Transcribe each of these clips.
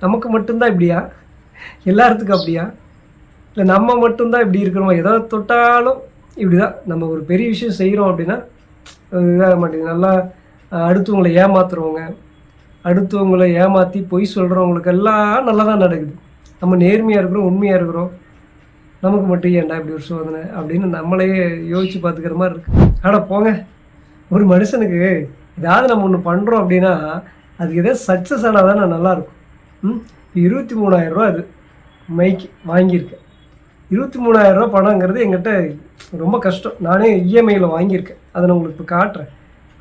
நமக்கு மட்டும்தான் இப்படியா, எல்லாத்துக்கும் அப்படியா, இல்லை நம்ம மட்டும்தான் இப்படி இருக்கிறோமா? எதாவது தொட்டாலும் இப்படி தான். நம்ம ஒரு பெரிய விஷயம் செய்கிறோம் அப்படின்னா இதாக மாட்டேங்குது. நல்லா அடுத்தவங்களை ஏமாத்துறவங்க, அடுத்தவங்களை ஏமாற்றி பொய் சொல்கிறவங்களுக்கெல்லாம் நல்லா தான் நடக்குது. நம்ம நேர்மையாக இருக்கிறோம், உண்மையாக இருக்கிறோம், நமக்கு மட்டும் ஏன்டா இப்படி ஒரு சோதனை அப்படின்னு நம்மளே யோசித்து பார்த்துக்கிற மாதிரி இருக்குது. ஆனால் போங்க, ஒரு மனுஷனுக்கு ஏதாவது நம்ம ஒன்று பண்ணுறோம் அப்படின்னா அதுக்கு எதாவது சக்ஸஸ் ஆனால் தான் நல்லாயிருக்கும். 23,000 அது மைக்கு வாங்கியிருக்கேன். 23,000 பணங்கிறது எங்கிட்ட ரொம்ப கஷ்டம். நானே இஎம்ஐயில் வாங்கியிருக்கேன். அதை நான் உங்களுக்கு இப்போ காட்டுறேன்.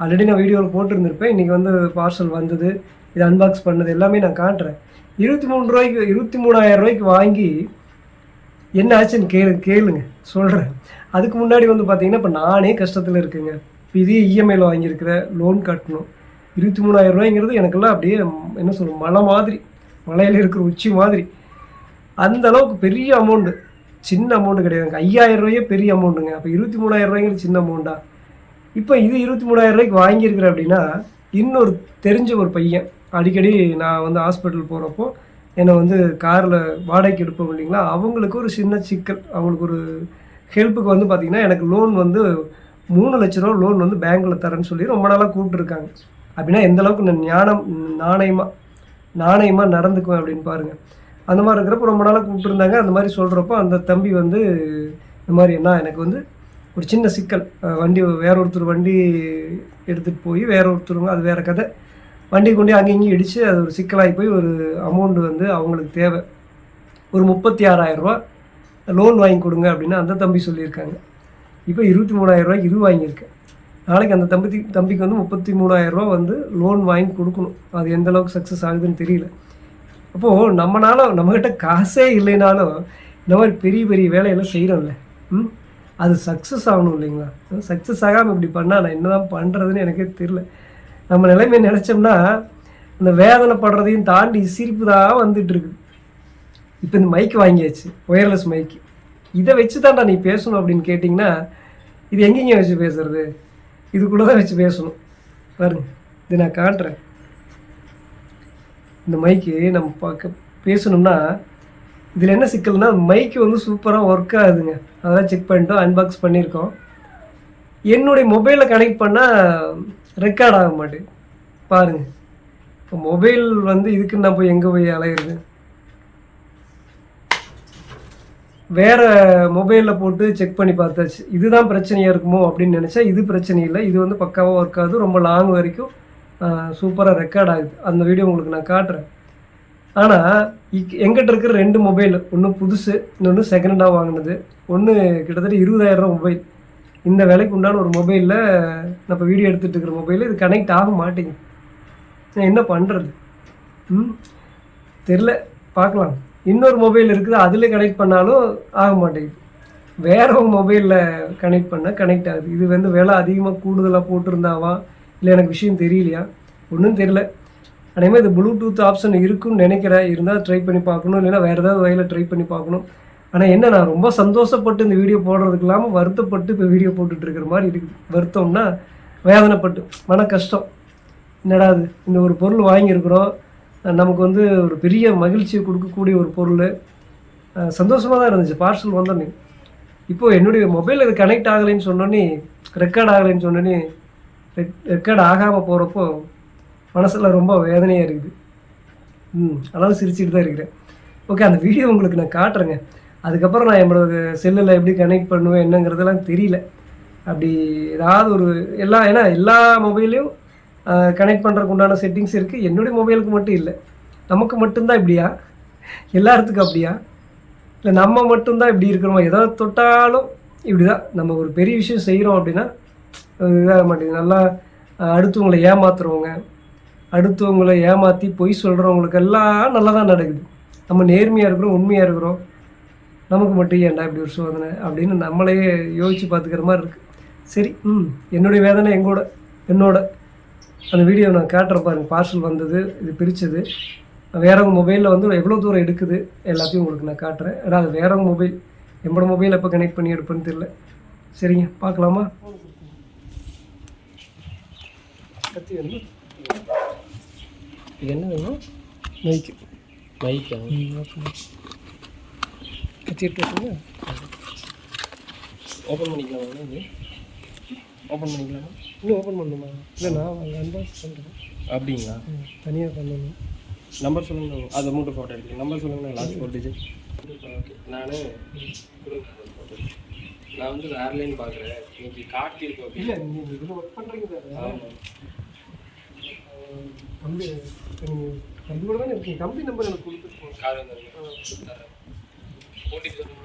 ஆல்ரெடி நான் வீடியோவில் போட்டிருந்திருப்பேன். இன்றைக்கி வந்து பார்சல் வந்தது, இது அன்பாக்ஸ் பண்ணது எல்லாமே நான் காட்டுறேன். 23,000 வாங்கி என்ன ஆச்சுன்னு கேளுங்க சொல்கிறேன். அதுக்கு முன்னாடி வந்து பார்த்திங்கன்னா இப்போ நானே கஷ்டத்தில் இருக்குங்க. இப்போ இதே இஎம்ஐயில் வாங்கியிருக்கிற லோன் கட்டணும். 23,000 எனக்கெல்லாம் அப்படியே என்ன சொல்லுவோம், மலை மாதிரி, மலையில் இருக்கிற உச்சி மாதிரி. அந்த அளவுக்கு பெரிய அமௌண்ட்டு, சின்ன அமௌண்ட்டு கிடையாதுங்க. 5,000 பெரிய அமௌண்ட்டுங்க. அப்போ 23,000 சின்ன அமௌண்ட்டா? இப்போ இது 23,000 வாங்கியிருக்கிறேன் அப்படின்னா, இன்னொரு தெரிஞ்ச ஒரு பையன் அடிக்கடி நான் வந்து ஹாஸ்பிட்டல் போகிறப்போ என்னை வந்து காரில் வாடகைக்கு எடுப்போம் இல்லைங்களா, அவங்களுக்கு ஒரு சின்ன சிக்கல், அவங்களுக்கு ஒரு ஹெல்ப்புக்கு வந்து பார்த்திங்கன்னா எனக்கு லோன் வந்து 3 லட்ச ரூபா லோன் வந்து பேங்க்கில் தரேன்னு சொல்லி ரொம்ப நாளாக கூப்பிட்டுருக்காங்க. அப்படின்னா எந்தளவுக்கு நான் நாணயமாக நடந்துக்குவேன் அப்படின்னு பாருங்கள். அந்த மாதிரி இருக்கிறப்ப ரொம்ப நாளாக கூப்பிட்டுருந்தாங்க. அந்த மாதிரி சொல்கிறப்போ அந்த தம்பி வந்து இந்த மாதிரி எனக்கு வந்து ஒரு சின்ன சிக்கல், வண்டி வேற ஒருத்தர் வண்டி எடுத்துகிட்டு போய் வேற ஒருத்தருங்க, அது வேறு கதை, வண்டி கொண்டு அங்கேயும் இடித்து அது ஒரு சிக்கலாகி போய் ஒரு அமௌண்ட் வந்து அவங்களுக்கு தேவை. ஒரு 36,000 லோன் வாங்கி கொடுங்க அப்படின்னு அந்த தம்பி சொல்லியிருக்காங்க. இப்போ 23,000 இது வாங்கியிருக்கேன். நாளைக்கு அந்த தம்பிக்கு வந்து 33,000 வந்து லோன் வாங்கி கொடுக்கணும். அது எந்த அளவுக்கு சக்ஸஸ் ஆகுதுன்னு தெரியல. அப்போது நம்மக்கிட்ட காசே இல்லைனாலும் இந்த மாதிரி பெரிய பெரிய வேலையெல்லாம் செய்கிறோம்ல, அது சக்ஸஸ் ஆகணும் இல்லைங்களா? சக்ஸஸ் ஆகாமல் இப்படி பண்ணால் நான் என்ன தான் பண்ணுறதுன்னு எனக்கே தெரியல. நம்ம நிலைமை நினச்சோம்னா அந்த வேதனைப்படுறதையும் தாண்டி சிரிப்பு தான் வந்துட்டுருக்கு. இப்போ இந்த மைக்கு வாங்கியாச்சு, ஒயர்லெஸ் மைக்கு. இதை வச்சு தான்டா நீ பேசணும் அப்படின்னு கேட்டிங்கன்னா, இது எங்கேங்க வச்சு பேசுறது? இதுக்குள்ளே தான் வச்சு பேசணும். பாருங்கள், இது நான் காட்டுறேன். இந்த மைக்கு நம்ம பேசணும்னா இதில் என்ன சிக்கல்னா, மைக்கு வந்து சூப்பராக ஒர்க் ஆகுதுங்க. அதெல்லாம் செக் பண்ணிட்டோம், அன்பாக்ஸ் பண்ணியிருக்கோம். என்னுடைய மொபைலில் கனெக்ட் பண்ணால் ரெக்கார்ட் ஆக மாட்டேங்குது. பாருங்கள், இப்போ மொபைல் வந்து இதுக்கு நான் போய் எங்கே போய் அலையிறது? வேறு மொபைலில் போட்டு செக் பண்ணி பார்த்தாச்சு. இதுதான் பிரச்சனையாக இருக்குமோ அப்படின்னு நினச்சா இது பிரச்சனை இல்லை. இது வந்து பக்காவாக ஒர்க் ஆகுது. ரொம்ப லாங் வரைக்கும் சூப்பராக ரெக்கார்ட் ஆகுது. அந்த வீடியோ உங்களுக்கு நான் காட்டுறேன். ஆனால் எங்கிட்ட இருக்கிற 2 மொபைல், ஒன்று புதுசு, இன்னொன்று செகண்டாக வாங்கினது. ஒன்று கிட்டத்தட்ட 20,000 மொபைல். இந்த விலைக்கு உண்டான ஒரு மொபைலில் நான் இப்போ வீடியோ எடுத்துகிட்டு இருக்கிற மொபைலில் இது கனெக்ட் ஆக மாட்டேங்குது. நான் என்ன பண்ணுறது? தெரில, பார்க்கலாம். இன்னொரு மொபைல் இருக்குது, அதில் கனெக்ட் பண்ணாலும் ஆக மாட்டேங்குது. வேற ஒரு மொபைலில் கனெக்ட் பண்ணால் கனெக்ட் ஆகுது. இது வந்து விலை அதிகமாக கூடுதலாக போட்டிருந்தாவா இல்லை எனக்கு விஷயம் தெரியலையா ஒன்றும் தெரியல. அதேமாதிரி இது ப்ளூடூத் ஆப்ஷன் இருக்குன்னு நினைக்கிறேன். இருந்தால் ட்ரை பண்ணி பார்க்கணும், இல்லைன்னா வேறு ஏதாவது வகையில் ட்ரை பண்ணி பார்க்கணும். ஆனால் என்ன, நான் ரொம்ப சந்தோஷப்பட்டு இந்த வீடியோ போடுறதுக்கு இல்லாமல் வருத்தப்பட்டு இப்போ வீடியோ போட்டுட்ருக்கிற மாதிரி இருக்குது. வருத்தம்னா வேதனைப்பட்டு, மன கஷ்டம். என்னடா அது, இந்த ஒரு பொருள் வாங்கியிருக்கிறோம், நமக்கு வந்து ஒரு பெரிய மகிழ்ச்சியை கொடுக்கக்கூடிய ஒரு பொருள், சந்தோஷமாக தான் இருந்துச்சு பார்சல் வந்தோன்னே. இப்போது என்னுடைய மொபைல் இது கனெக்ட் ஆகலைன்னு சொன்னோன்னே, ரெக்கார்ட் ஆகலைன்னு சொன்னோன்னே, ரெக்கார்ட் ஆகாமல் போகிறப்போ மனசில் ரொம்ப வேதனையாக இருக்குது. அதனால் சிரிச்சுட்டு தான் இருக்கிறேன். ஓகே, அந்த வீடியோ உங்களுக்கு நான் காட்டுறேங்க. அதுக்கப்புறம் நான் என்னோட செல்லில் எப்படி கனெக்ட் பண்ணுவேன் என்னங்கிறதெல்லாம் தெரியல. அப்படி ஏதாவது ஒரு ஏன்னா எல்லா மொபைலையும் கனெக்ட் பண்ணுறதுக்கு உண்டான செட்டிங்ஸ் இருக்குது. என்னுடைய மொபைலுக்கு மட்டும் இல்லை. நமக்கு மட்டும்தான் இப்படியா, எல்லாத்துக்கும் அப்படியா, இல்லை நம்ம மட்டும்தான் இப்படி இருக்கிறோமா? எதாவது தொட்டாலும் இப்படி தான். நம்ம ஒரு பெரிய விஷயம் செய்கிறோம் அப்படின்னா இதாக மாட்டேங்குது. நல்லா அடுத்தவங்களை ஏமாத்துறவங்க, அடுத்தவங்களை ஏமாற்றி பொய் சொல்கிறவங்களுக்கெல்லாம் நல்லா தான் நடக்குது. நம்ம நேர்மையாக இருக்கிறோம், உண்மையாக இருக்கிறோம், நமக்கு மட்டும் ஏன்டா இப்படி ஒரு சோதனை அப்படின்னு நம்மளே யோசித்து பார்த்துக்கிற மாதிரி இருக்குது. சரி, என்னுடைய வேதனை என்னோட அந்த வீடியோ நான் காட்டுற பாருங்கள். பார்சல் வந்தது, இது பிரித்தது, வேறவங்க மொபைலில் வந்து எவ்வளோ தூரம் எடுக்குது எல்லாத்தையும் உங்களுக்கு நான் காட்டுறேன். ஏன்னா அது வேறவங்க மொபைல், என்னோட மொபைல் எப்போ கனெக்ட் பண்ணி எடுப்பேன்னு தெரியல. சரிங்க, பார்க்கலாமா? கத்தி வேணும், என்ன வேணும்? மைக்கு. மைக்கா வச்சுட்டு ஓப்பன் பண்ணிக்கலாமா? இது ஓப்பன் பண்ணிக்கலாமா? இன்னும் ஓப்பன் பண்ணணுமா? இல்லை நான் அன்பாக்ஸ் பண்ணுறேன். அப்படிங்களா? தனியாக பண்ணணும். நம்பர் சொல்லுங்க. அதை மட்டும் ஃபோட்டோ எடுத்துங்க. நம்பர் சொல்லுங்கள். Last 4 digit. ஓகே. நான் வந்து ஏர்லைன் பார்க்குறேன். இன்னைக்கு காட்டியிருக்கோம். இல்லை நீங்கள் இதில் ஒர்க் பண்ணுறீங்க தானே? வந்து நீங்கள் கம்பெனி தானே இருக்கீங்க. கம்பெனி நம்பர் எனக்கு கொடுத்துட்டு போங்க. கார் வந்து ஓட்டிட்டு சொல்லுங்கள்.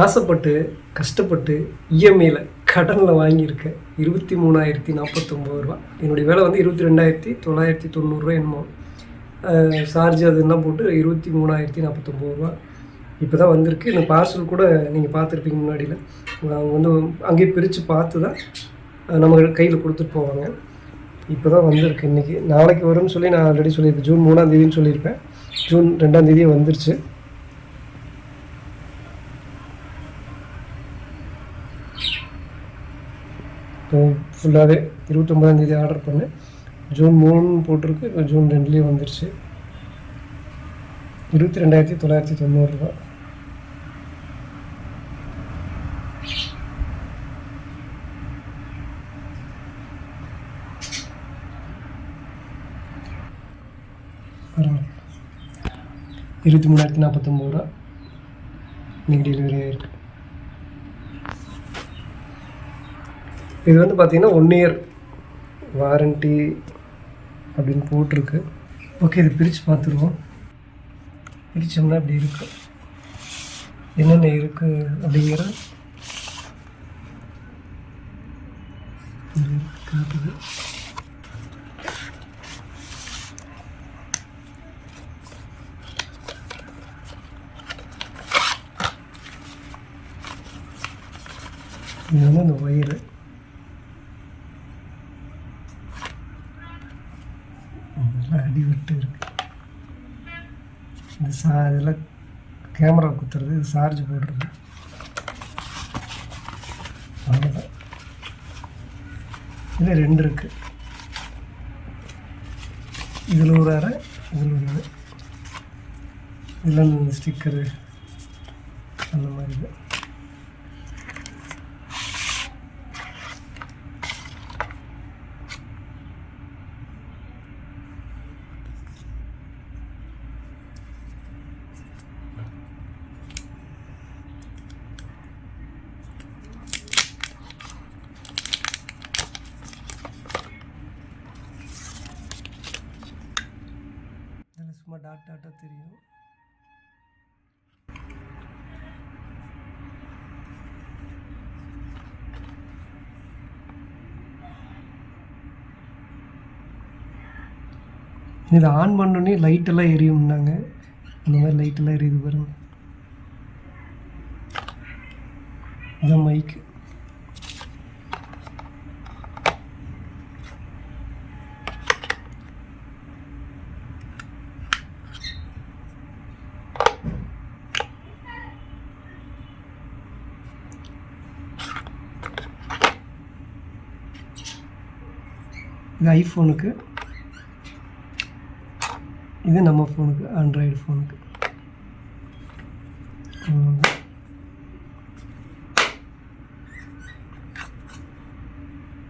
ஆசைப்பட்டு கஷ்டப்பட்டு இஎம்ஐயில் கடனில் வாங்கியிருக்கேன் 23,049 ரூபா. என்னுடைய வேலை வந்து 22,990 என்னமோ. சார்ஜ் அதெல்லாம் போட்டு 23,049 ரூபா இப்போ தான் வந்திருக்கு. இந்த பார்சல் கூட நீங்கள் பார்த்துருப்பீங்க முன்னாடியில். அவங்க வந்து அங்கேயே பிரித்து பார்த்து தான் நம்ம கையில் கொடுத்துட்டு போவாங்க. இப்போ தான் வந்திருக்கு இன்றைக்கி. நாளைக்கு வரும்னு சொல்லி நான் ஆல்ரெடி சொல்லியிருப்பேன். ஜூன் 3ஆம் தேதின்னு சொல்லியிருப்பேன். ஜூன் 2ஆம் தேதியே வந்துருச்சு. இப்போ ஃபுல்லாகவே 29ஆம் தேதி ஆர்டர் பண்ணேன். ஜூன் 3 போட்டிருக்கு. இப்போ ஜூன் 2லேயே வந்துருச்சு. 22,990 ரூபா. பரவாயில்ல. 23,049 ரூபா இன்றைக்கி டெலிவரி ஆகிருக்கு. இது வந்து பார்த்திங்கன்னா 1 இயர் வாரண்ட்டி அப்படின்னு போட்டிருக்கு. ஓகே, இது பிரித்து பார்த்துருவோம். பிரித்தோம்னா இப்படி இருக்குது. என்னென்ன இருக்குது அப்படிங்கிற காட்டுது. இது வந்து அந்த ஒயரு. அடிவிட்டு இருக்கு. இந்த இதெல்லாம் கேமரா குத்துறது, இது சார்ஜ் போடுறது. அவ்வளோதான். இதில் 2 இருக்குது. இதில் ஒரு அரை, இதில் ஒரு அரை. இதில் ஸ்டிக்கரு அந்த மாதிரி இது. சும்மா டாட்டாக தெரியும். இதை ஆன் பண்ணோடனே லைட்டெல்லாம் எரியும்னாங்க. அந்த மாதிரி லைட்டெல்லாம் எரியுது பாருங்க. இதான் மைக்கு. இது ஐஃபோனுக்கு, இது நம்ம ஃபோனுக்கு, ஆண்ட்ராய்டு ஃபோனுக்கு.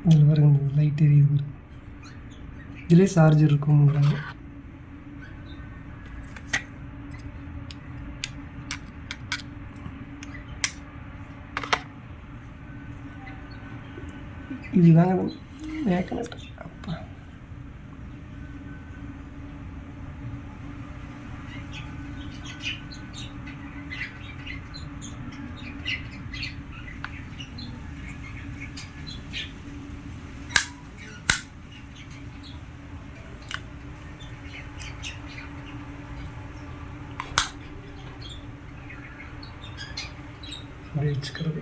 இதில் பாருங்க, லைட் எரியுது. இதிலே சார்ஜர் இருக்குங்கிறாங்க. இதுதாங்க மேக்னெட். அப்பா, அப்படி வச்சுக்கிறது.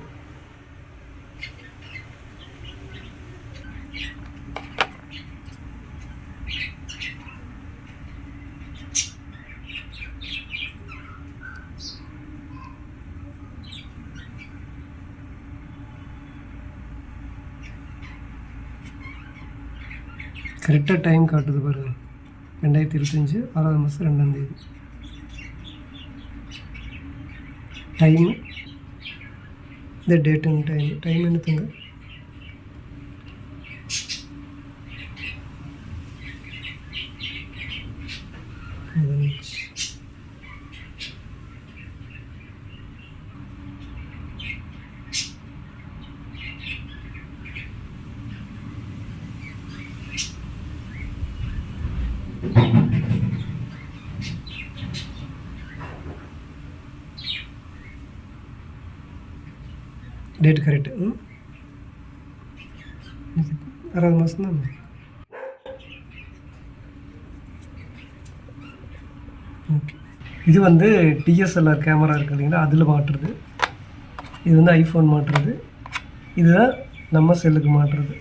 கரெக்டாக டைம் காட்டுது பாருங்கள். 2025 6ஆம் மாதம் 2ஆம் தேதி. டைம், இந்த டேட் அண்ட் டைம் என்னத்துங்க? Date correct. 6வது மாதம் தான். ஓகே, இது வந்து டிஎஸ்எல்ஆர் கேமரா இருக்குது இல்லைங்களா, அதில் மாட்டுறது. இது வந்து ஐஃபோன் மாட்டுறது. இதுதான் நம்ம செல்லுக்கு மாட்டுறது.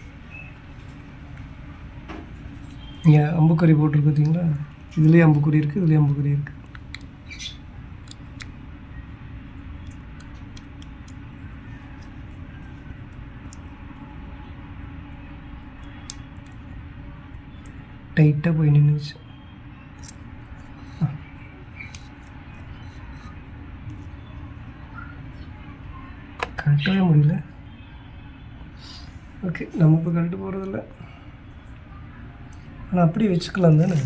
இங்கே அம்புக்குறி போட்டிருக்கு பார்த்தீங்களா, இதுலேயே அம்புக்குறி இருக்குது, இதுலேயே அம்புக்குறி இருக்குது. டைட்டாக போய் நின்றுச்சு. கழட்டவே முடியல. ஓகே, நம்ம இப்போ கழட்டு போகிறதில்ல, ஆனால் அப்படியே வச்சுக்கலாம் தானே.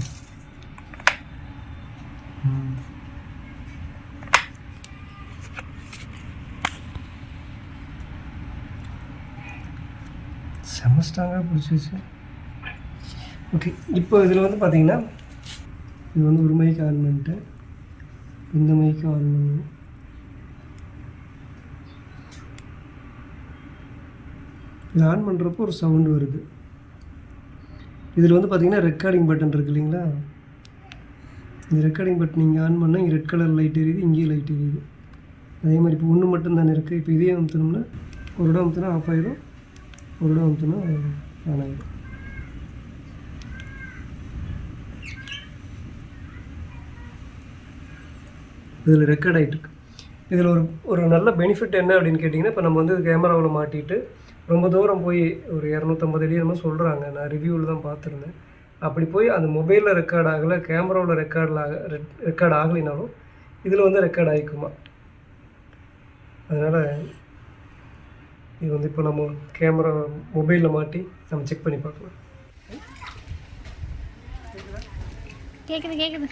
செமஸ்டாங்க பிடிச்சிச்சு. ஓகே, இப்போ இதில் வந்து பார்த்தீங்கன்னா இது வந்து ஒரு மைக்கு ஆன் பண்ணிட்டு இந்த மைக்கு ஆன் பண்ணணும். இது ஆன் பண்ணுறப்போ ஒரு சவுண்டு வருது. இதில் வந்து பார்த்தீங்கன்னா ரெக்கார்டிங் பட்டன் இருக்குது இல்லைங்களா, இந்த ரெக்கார்டிங் பட்டன் நீங்கள் ஆன் பண்ணால் இங்கே ரெட் கலர் லைட் எரியுது, இங்கேயும் லைட் எரியுது. அதே மாதிரி இப்போ ஒன்று மட்டும் தானே இருக்குது. இப்போ இதே அமுத்தினோம்னா ஒரு இடம் அமுத்தினா ஆஃப் ஆகிடும், ஒரு இடம் அமுத்தினா ஆன் ஆகிடும். இதில் ரெக்கார்ட் ஆகிட்டுருக்கு. இதில் ஒரு நல்ல பெனிஃபிட் என்ன அப்படின்னு கேட்டிங்கன்னா, இப்போ நம்ம வந்து கேமராவில் மாட்டிட்டு ரொம்ப தூரம் போய் ஒரு 250 அடி நம்ம சொல்கிறாங்க, நான் ரிவ்யூவில் தான் பார்த்துருந்தேன். அப்படி போய் அந்த மொபைலில் ரெக்கார்ட் ஆகலை, கேமராவில் ரெக்கார்ட் ஆகலைனாலும் இதில் வந்து ரெக்கார்ட் ஆகிக்குமா. அதனால் இது வந்து இப்போ நம்ம கேமரா மொபைலில் மாட்டி நம்ம செக் பண்ணி பார்க்கலாம். கேக்குது.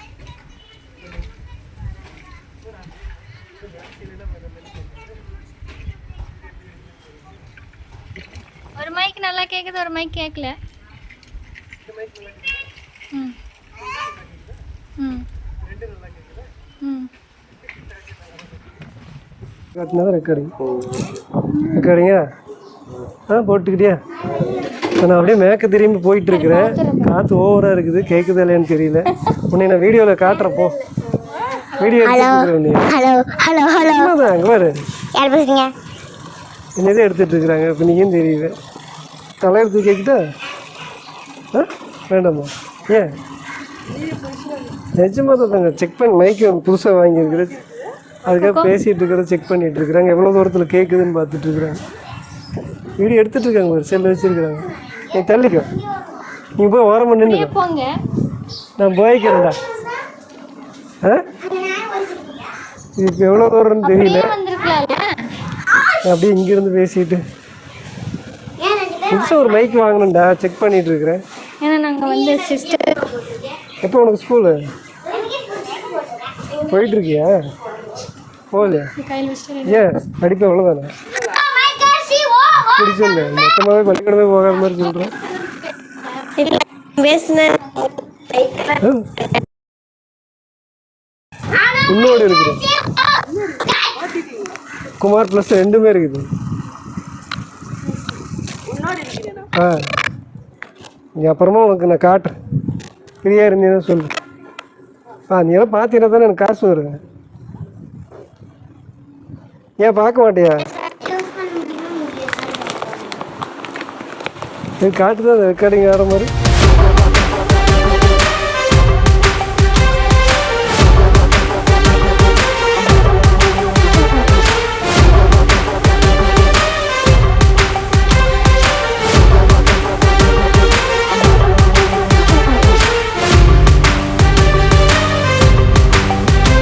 ஒரு மைக் நல்லா கேக்குது, ஒரு மைக் கேட்கல. ரெக்கார்டிங்கா போட்டுக்கிட்டியா? நான் அப்படியே மேற்க திரும்பி போயிட்டுருக்கிறேன். காற்று ஓவராக இருக்குது, கேட்குது இல்லையான்னு தெரியல. உன்னை நான் வீடியோவில் காட்டுறப்போ வீடியோ அங்கே பாரு, என்னதான் எடுத்துகிட்டு இருக்கிறாங்க. இப்போ நீயும் தெரியுது. தலையெடுத்து கேட்குதா? வேண்டாமா? ஏன் நிஜமாக தாங்க செக் பண்ணி மைக்கு புதுசாக வாங்கியிருக்குது, அதுக்காக பேசிகிட்டு இருக்கிறத செக் பண்ணிகிட்டு இருக்கிறாங்க. எவ்வளோ தூரத்தில் கேட்குதுன்னு பார்த்துட்ருக்குறாங்க. வீடியோ எடுத்துகிட்டு இருக்காங்க, ஒரு செல்லு வச்சுருக்குறாங்க. நீ தள்ளிக்கோ, நீ போய் ஓரமாக நின்றுக்கோ, நான் போய்க்கிறேன்டா. இது இப்போ எவ்வளோ தூரம்னு தெரியல. அப்படியே இங்கேருந்து பேசிட்டு புதுசாக ஒரு மைக் வாங்கணும்டா, செக் பண்ணிட்டு இருக்கிறேன். ஏன்னா நாங்கள் வந்து சிஸ்டர். எப்போ உனக்கு ஸ்கூலு போயிட்டுருக்கியா? போகலையா? ஏன் படிப்பு அவ்வளோதானே? பிடிச்சில்ல, மொத்தமாகவே பள்ளிக்கூடமே போகாத மாதிரி சொல்கிறேன். இன்னோடு இருக்குது, குமார் ப்ளஸ் 2மே இருக்குது. நீ அப்புறமா உனக்கு நான் காட்டுறேன், ஃப்ரீயாக இருந்தீங்கன்னா சொல்லு. நீ எல்லாம் பார்த்தீங்கன்னா தானே எனக்கு காசு வருங்க. ஏன் பார்க்க மாட்டியா? காட்டுதான் ரெக்கார்டிங் ஆகிற மாதிரி.